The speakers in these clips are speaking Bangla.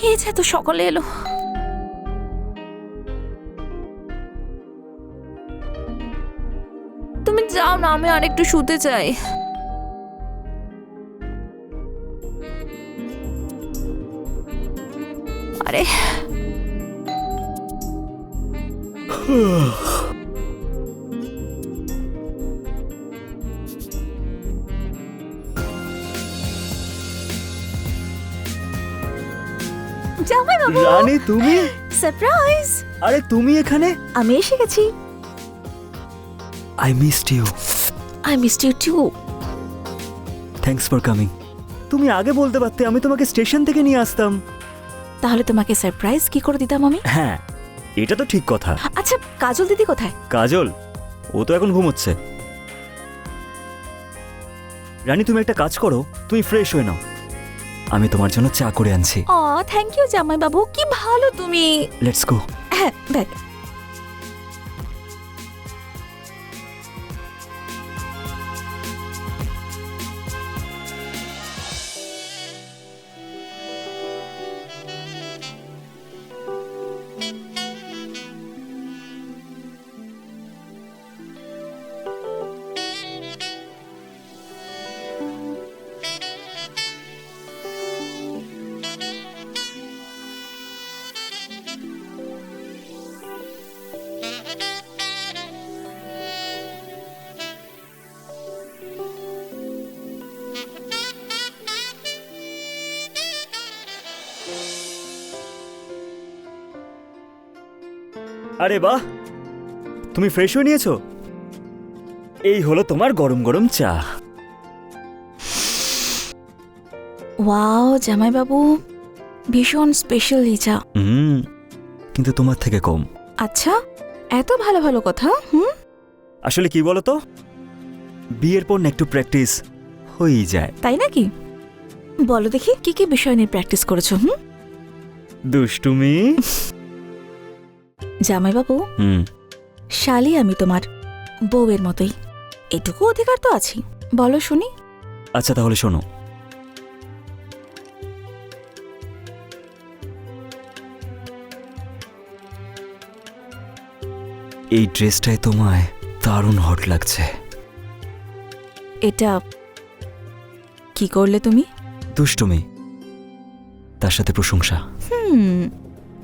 কে যে এত সকালে এলো? তুমি যাও না, আমি আরেকটু শুতে চাই। আরে জামাই বাবু, রানী তুমি? সারপ্রাইজ! আরে তুমি এখানে? আমি এসে গেছি। I missed you. I missed you too. Thanks for coming. তুমি আগে বলতে পারতে, আমি তোমাকে স্টেশন থেকে নিয়ে আসতাম। তাহলে তোমাকে সারপ্রাইজ কি করে দিতাম আমি? হ্যাঁ, এটা তো ঠিক কথা। আচ্ছা, কাজল দিদি কোথায়? কাজল? ও তো এখন ঘুমোচ্ছে। রানী তুমি একটা কাজ করো, তুমি ফ্রেশ হয়ে নাও, আমি তোমার জন্য চা করে আনছি। থ্যাংক ইউ জামাই বাবু, কি ভালো তুমি। Let's go. হ্যাঁ, দেখ। আরে বাহ, তুমি ফ্রেশ হয়ে নিয়েছো? এই হলো তোমার গরম গরম চা। ওয়াও জামাই বাবু, ভীষণ স্পেশাল এই চা। কিন্তু তোমার থেকে কম। আচ্ছা, এত ভালো ভালো কথা। আসলে কি বলো তো, বিয়ের পর না একটু প্র্যাকটিস হয়েই যায়। তাই নাকি? বলো দেখি, কি কি বিষয় নিয়ে প্র্যাকটিস করেছো? দুষ্টুমি। জামাই বাবু, শালি আমি তোমার বউয়ের মতোই, এটুকু অধিকার তো আছে। বলো শুনি। আচ্ছা তাহলে শোনো, এই ড্রেসটায় তোমায় দারুণ হট লাগছে। এটা কি করলে তুমি? দুষ্টুমি, তার সাথে প্রশংসা।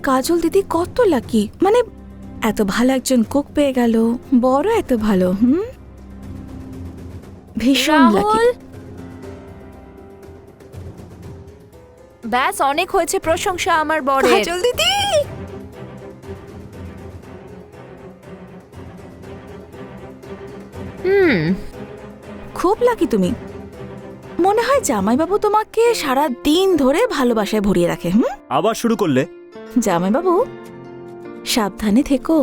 কাজল দিদি কত লাকি, মানে এত ভালো একজন কুক পেয়ে গেল, বড় এত ভালো। ভীষণ লাকি। ব্যাস, অনেক হয়েছে প্রশংসা আমার বরের। কাজল দিদি, খুব লাকি তুমি। মনে হয় জামাইবাবু তোমাকে সারা দিন ধরে ভালোবাসায় ভরিয়ে রাখে। আবার শুরু করলে? জামাইবাবু সাবধানে থেকো।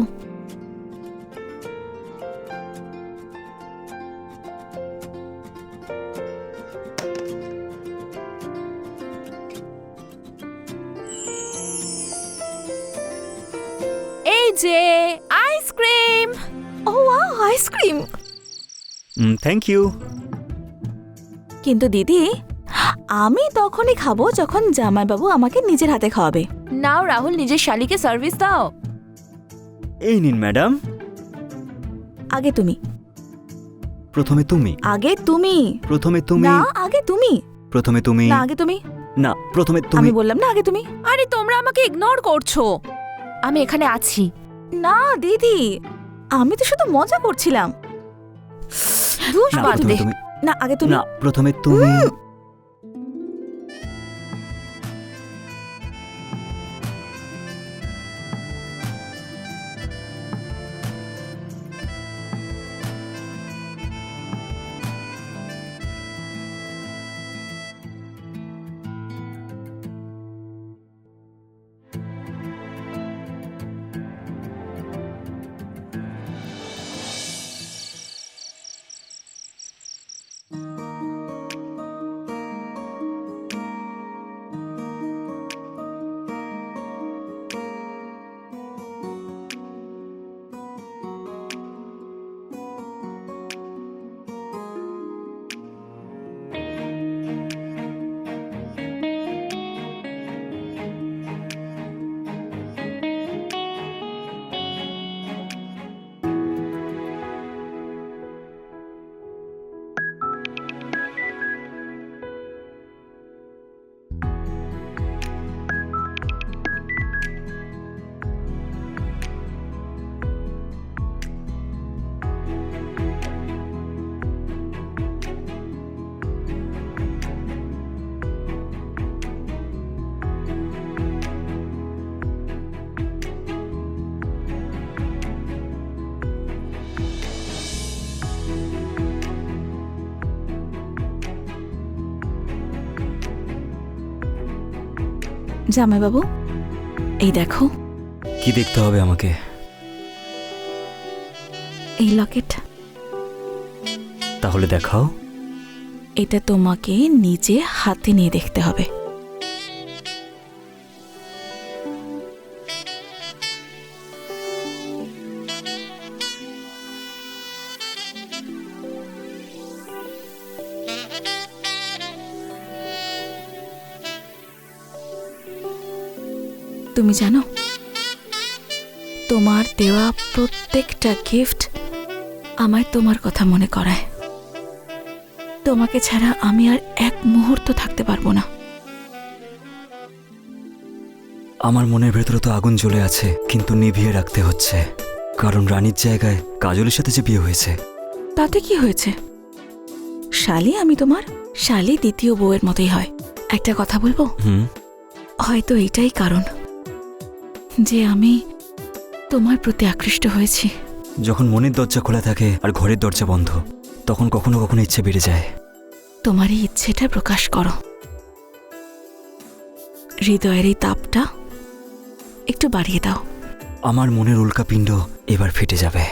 এই যে আইসক্রিম। ও ওয়াও, আইসক্রিম। Thank you. কিন্তু দিদি, আমি তখনই খাবো যখন জামাইবাবু আমাকে নিজের হাতে খাওয়াবে। নাও রাহুল, নিজের শালিকে সার্ভিস দাও। এই নিন ম্যাডাম। আগে তুমি। প্রথমে তুমি। আগে তুমি। প্রথমে তুমি। না, আগে তুমি। প্রথমে তুমি। না, আগে তুমি। না, প্রথমে তুমি। আমি বললাম না, আগে তুমি। আরে তোমরা আমাকে ইগনোর করছো। আমি এখানে আছি। না দিদি, আমি তো শুধু মজা করছিলাম। না, প্রথমে তুমি। না, আগে তুমি। না, প্রথমে তুমি। জামাইবাবু, এই দেখো, কি দেখতে হবে আমাকে? এই লকেট। তাহলে দেখাও। এটা তোমাকে নিজে হাতে নিয়ে দেখতে হবে। তুমি জানো, তোমার দেওয়া প্রত্যেকটা গিফট আমায় তোমার কথা মনে করায়। তোমাকে ছাড়া আমি আর এক মুহূর্ত থাকতে পারবো না। আমার মনের ভেতরে তো আগুন জ্বলে আছে, কিন্তু নিভিয়ে রাখতে হচ্ছে, কারণ রানীর জায়গায় কাজলের সাথে যে বিয়ে হয়েছে। তাতে কি হয়েছে? শালি আমি তোমার, শালি দ্বিতীয় বউয়ের মতোই হয়। একটা কথা বলবো, হয়তো এইটাই কারণ যে আমি তোমার প্রতি আকৃষ্ট হয়েছি। যখন মনের দরজা খোলা থাকে আর ঘরের দরজা বন্ধ, তখন কখনো কখনো ইচ্ছে বেড়ে যায়। তোমার এই ইচ্ছেটা প্রকাশ করো। হৃদয়ের এই তাপটা একটু বাড়িয়ে দাও। আমার মনের উল্কা পিণ্ড এবার ফেটে যাবে।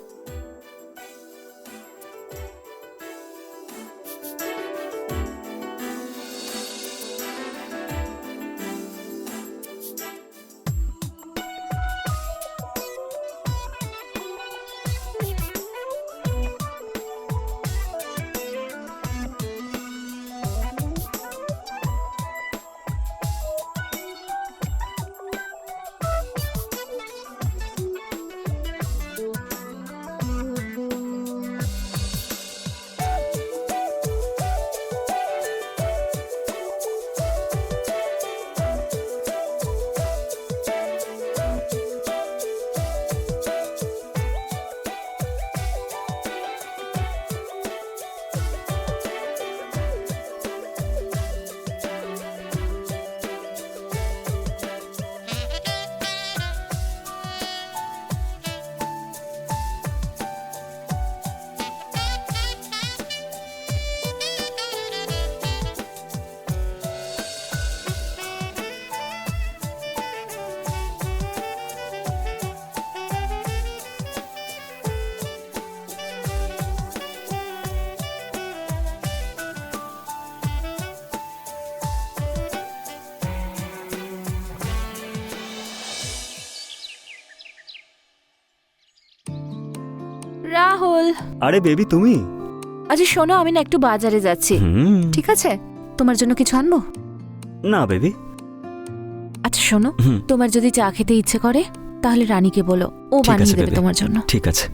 রাহুল, আরে বেবি, তুমি? আচ্ছা শোনো, আমি না একটু বাজারে যাচ্ছি, ঠিক আছে? তোমার জন্য কিছু আনবো? না বেবি। আচ্ছা শোনো, তোমার যদি চা খেতে ইচ্ছে করে তাহলে রানীকে বলো, ও ঠিক বানিয়ে আছে দেবে বেবি। তোমার জন্য। ঠিক আছে।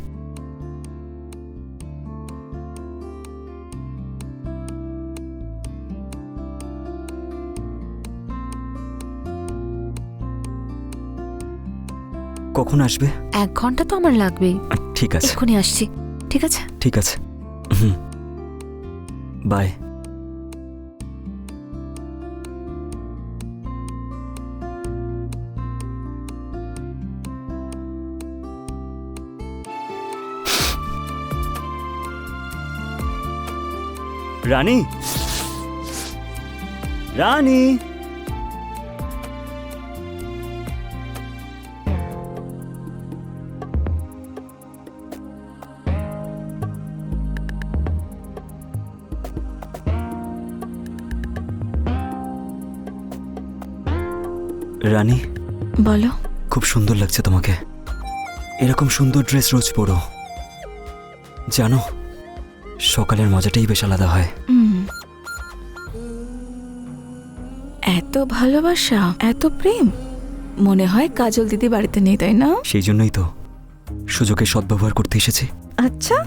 কখন আসবে? 1 ঘন্টা তো আমার লাগবেই। ঠিক আছে, এক্ষুনি আসছি, ঠিক আছে? ঠিক আছে। বাই। রানী, রানী, রানী, বলো। খুব সুন্দর লাগছে তোমাকে। এরকম সুন্দর ড্রেস রোজ পরো। জানো, সকালের মজাটাই বেশ আলাদা হয়। এত ভালোবাসা, এত প্রেম, মনে হয় কাজল দিদি বাড়িতে নেই, তাই না? সেই জন্যই তো সুযোগের সদ্ব্যবহার করতে এসেছি। আচ্ছা,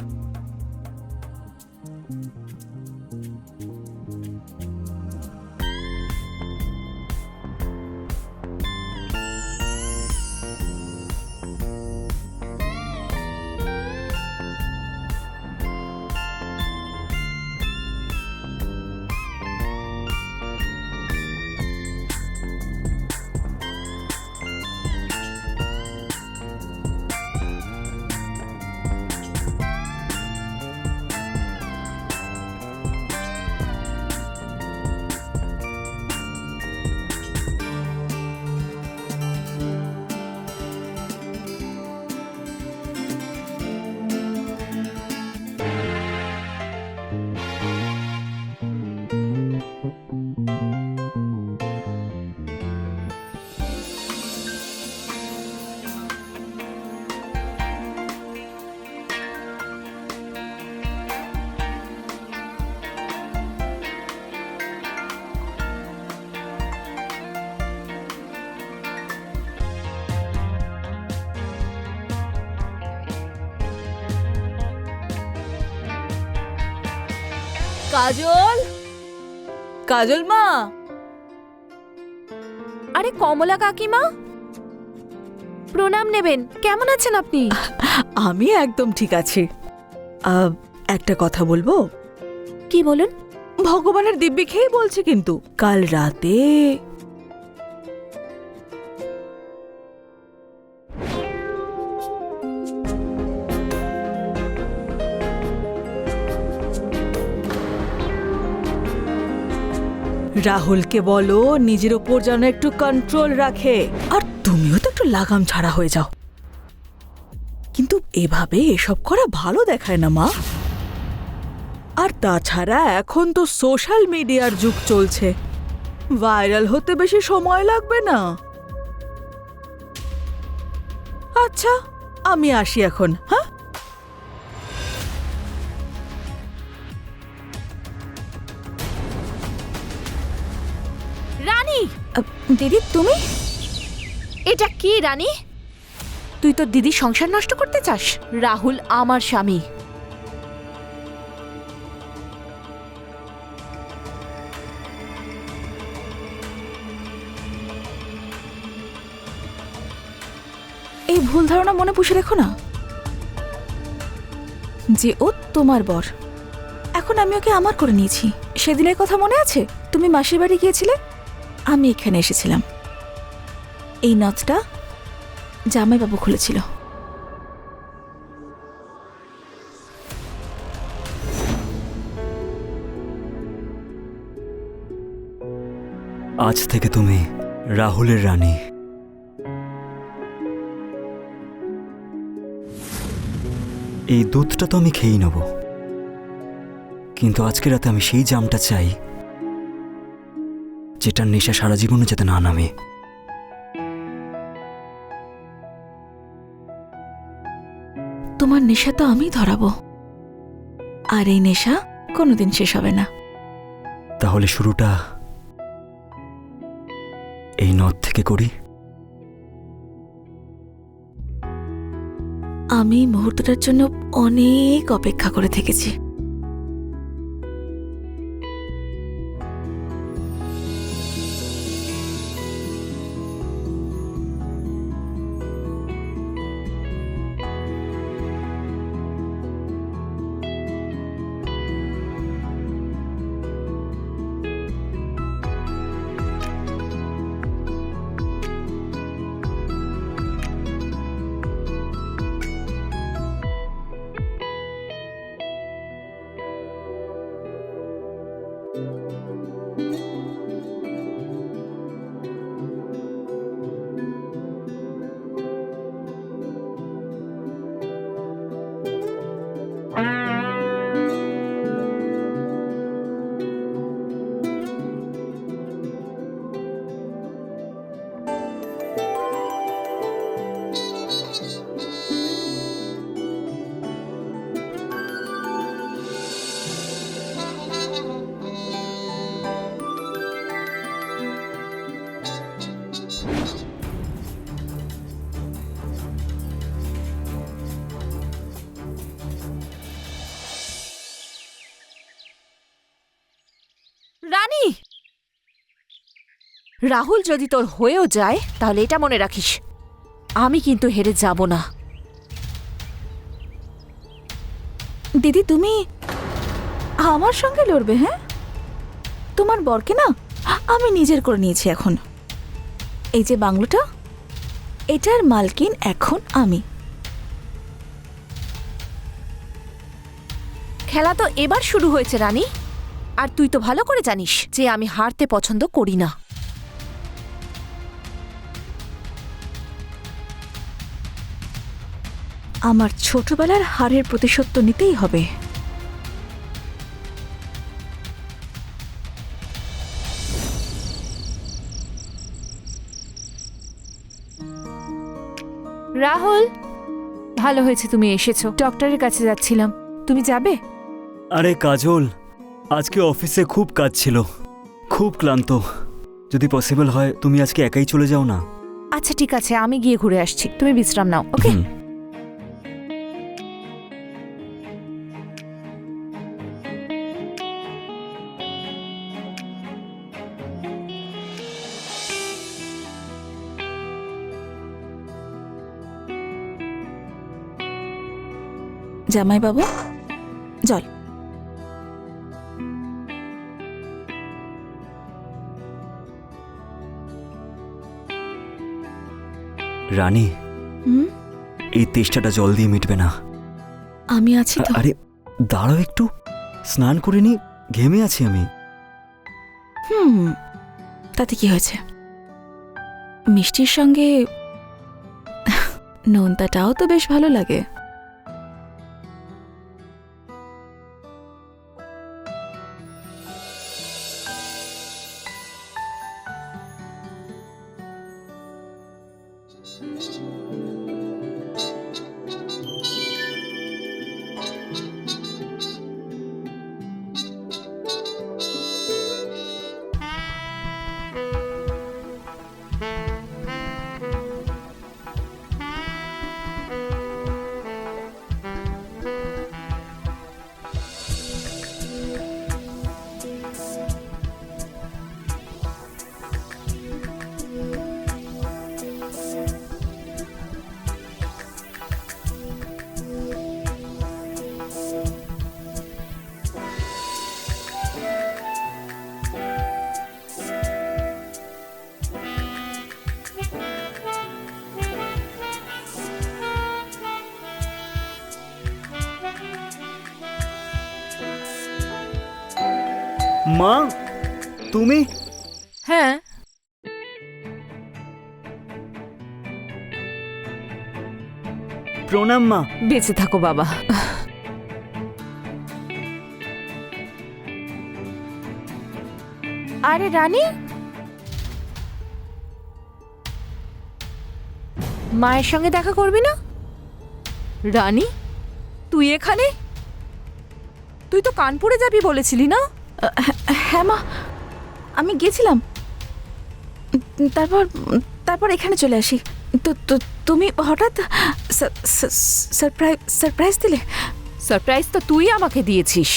কাজল, কাজল মা। আরে কমলা কাকিমা, প্রণাম নেবেন। কেমন আছেন আপনি? আমি একদম ঠিক আছি। একটা কথা বলবো? কি বলুন? ভগবানের দিব্যি খেয়ে বলছি, কিন্তু কাল রাতে রাহুলকে বলো নিজের ওপর যেন একটু কন্ট্রোল রাখে, আর তুমিও তো একটু লাগাম ছাড়া হয়ে যাও। কিন্তু এভাবে এসব করা ভালো দেখায় না মা। আর তাছাড়া এখন তো সোশ্যাল মিডিয়ার যুগ চলছে, ভাইরাল হতে বেশি সময় লাগবে না। আচ্ছা, আমি আসি এখন। হ্যাঁ, রানী, দিদি তুমি? এটা কি রানী? তুই তো দিদির সংসার নষ্ট করতে চাস? রাহুল আমার স্বামী। এই ভুল ধারণা মনে পুষে রেখো না যে ও তোমার বর। এখন আমি ওকে আমার করে নিয়েছি। সেদিনের কথা মনে আছে? তুমি মাসির বাড়ি গিয়েছিলে, আমি এখানে এসেছিলাম। এই নথটা জামাইবাবু খুলেছিল। আজ থেকে তুমি রাহুলের রানী। এই দুধটা তো আমি খেয়েই নেব, কিন্তু আজকে রাতে আমি সেই জামটা চাই যেটার নেশা সারা জীবনে যাতে না নামে। তোমার নেশা তো আমি ধরাবো, আর এই নেশা কোনোদিন শেষ হবে না। তাহলে শুরুটা এই নথ থেকে করি। আমি মুহূর্তটার জন্য অনেক অপেক্ষা করে থেকেছি। রানী, রাহুল যদি তোর হয়েও যায় তাহলে এটা মনে রাখিস, আমি কিন্তু হেরে যাব না। দিদি তুমি আমার সঙ্গে লড়বে? হ্যাঁ, তোমার বরকে না আমি নিজের করে নিয়েছি এখন। এই যে বাংলোটা, এটার মালকিন এখন আমি। খেলা তো এবার শুরু হয়েছে রানী, আর তুই তো ভালো করে জানিস যে আমি হারতে পছন্দ করি না। আমার ছোটবেলার হারের প্রতিশোধ তো নিতেই হবে। রাহুল, ভালো হয়েছে তুমি এসেছো। ডক্টরের কাছে যাচ্ছিলাম, তুমি যাবে? আরে কাজল, আজকে অফিসে খুব কাজ ছিল, খুব ক্লান্ত। যদি পসিবল হয় তুমি আজকে একাই চলে যাও না। আচ্ছা ঠিক আছে, আমি গিয়ে ঘুরে আসছি, তুমি বিশ্রাম নাও। ওকে। জামাইবাবু, জল। রানী, হুম, এই তেষ্টাটা জল দিয়ে মিটবে না। আমি আছি তো। আরে দাঁড়াও একটু, স্নান করে নি, ঘেমে আছি আমি। হুম, তাতে কি হয়েছে? মিষ্টির সঙ্গে নোনতাটাও তো বেশ ভালো লাগে। মা, তুমি? হ্যাঁ, প্রণাম মা। বেঁচে থাকো বাবা। আরে রানী, মায়ের সঙ্গে দেখা করবি না? রানী, তুই এখানে? তুই তো কানপুরে যাবি বলেছিলি না? হ্যাঁ মা, আমি গেছিলাম, তারপর তারপর এখানে চলে আসি। তো তো তুমি হঠাৎ সারপ্রাইজ দিলে। সারপ্রাইজ তো তুই আমাকে দিয়েছিস।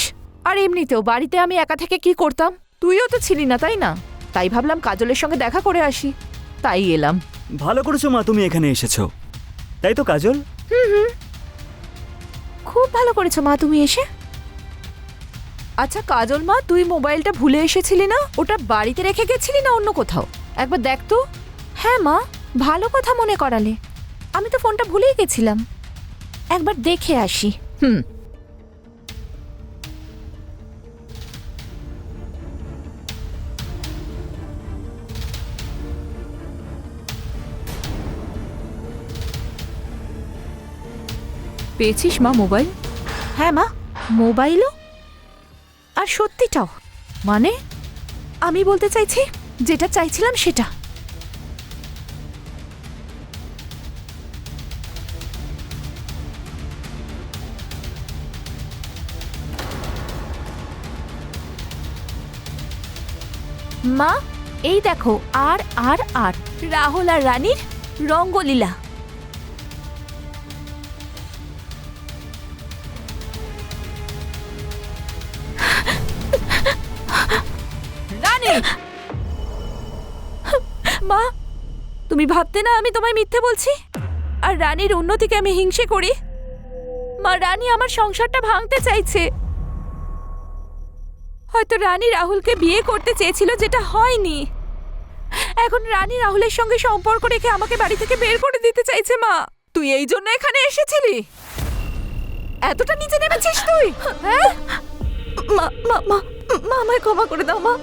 আর এমনিতেও বাড়িতে আমি একা থেকে কি করতাম? তুইও তো ছিলি না, তাই না? তাই ভাবলাম কাজলের সঙ্গে দেখা করে আসি, তাই এলাম। ভালো করেছো মা, তুমি এখানে এসেছো। তাই তো কাজল? খুব ভালো করেছো মা তুমি এসে। আচ্ছা কাজল মা, তুই মোবাইলটা ভুলে এসেছিলি না? ওটা বাড়িতে রেখে গেছিলি না অন্য কোথাও? একবার দেখ তো। হ্যাঁ মা, ভালো কথা মনে করালে। আমি তো ফোনটা ভুলেই গেছিলাম, একবার দেখে আসি। পেয়েছিস মা মোবাইল? হ্যাঁ মা, মোবাইলও আর সত্যিটাও। মানে আমি বলতে চাইছি যেটা চাইছিলাম সেটা। মা এই দেখো, আর আর আর রাহুল আর রানীর রঙ্গলীলা। রানী, মা তুমি ভাবতে না আমি তোমায় মিথ্যে বলছি আর রানীর উন্নতিকে আমি হিংসে করি? মা, রানী আমার সংসারটা ভাঙতে চাইছে। হয়তো রানী রাহুলকে বিয়ে করতে চেয়েছিল, যেটা হয়নি। এখন রানী রাহুলের সঙ্গে সম্পর্ক রেখে আমাকে বাড়ি থেকে বের করে দিতে চাইছে। মা, তুই এই জন্য এখানে এসেছিলি? এতটা নিচে নেমেছিস তুই? হ্যাঁ মা মা মা মা, আমায় ক্ষমা করে দাও মা,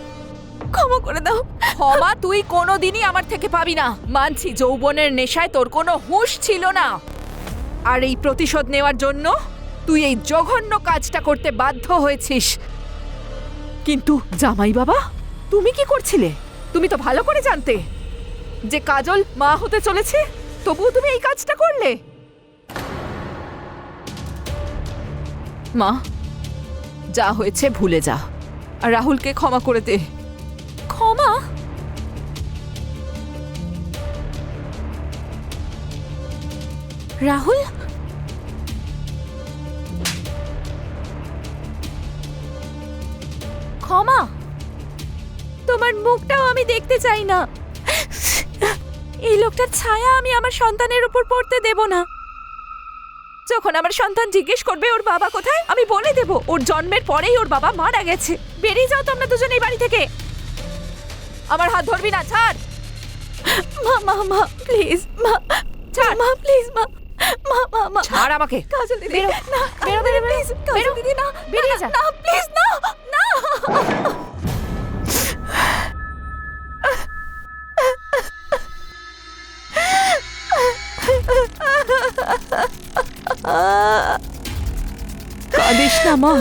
ক্ষমা করে দাও। ক্ষমা তুই কোনোদিনই আমার থেকে পাবি না। মানছি যৌবনের নেশায় তোর কোনো হুঁশ ছিল না, আর এই প্রতিশোধ নেওয়ার জন্য তুই এই জঘন্য কাজটা করতে বাধ্য হয়েছিস। কিন্তু জামাই বাবা, তুমি কি করছিলে? তুমি তো ভালো করে জানতে যে কাজল মা হতে চলেছে, তবুও তুমি এই কাজটা করলে। মা, যা হয়েছে ভুলে যা আর রাহুলকে ক্ষমা করে দে। ক্ষমা? রাহুল, ক্ষমা? তোমার মুখটাও আমি দেখতে চাই না। এই লোকটার ছায়া আমি আমার সন্তানের উপর পড়তে দেব না। যখন আমার সন্তান জিজ্ঞেস করবে ওর বাবা কোথায়, আমি বলে দেব ওর জন্মের পরেই ওর বাবা মারা গেছে। বেরিয়ে যাও তোমরা দুজনেই বাড়ি থেকে। আমার হাত ধরবি না, ছাড়। মা মা মা প্লিজ মা, ছাড়। মা প্লিজ মা, মা মা মা ছাড় আমাকে। কাজল দিদি বেরো, না, বেরো, বেরো, বেরো, প্লিজ কাজল বেরো। দিদি না, বেরিয়ে যা। না প্লিজ না, না। কাঁদিস না মা।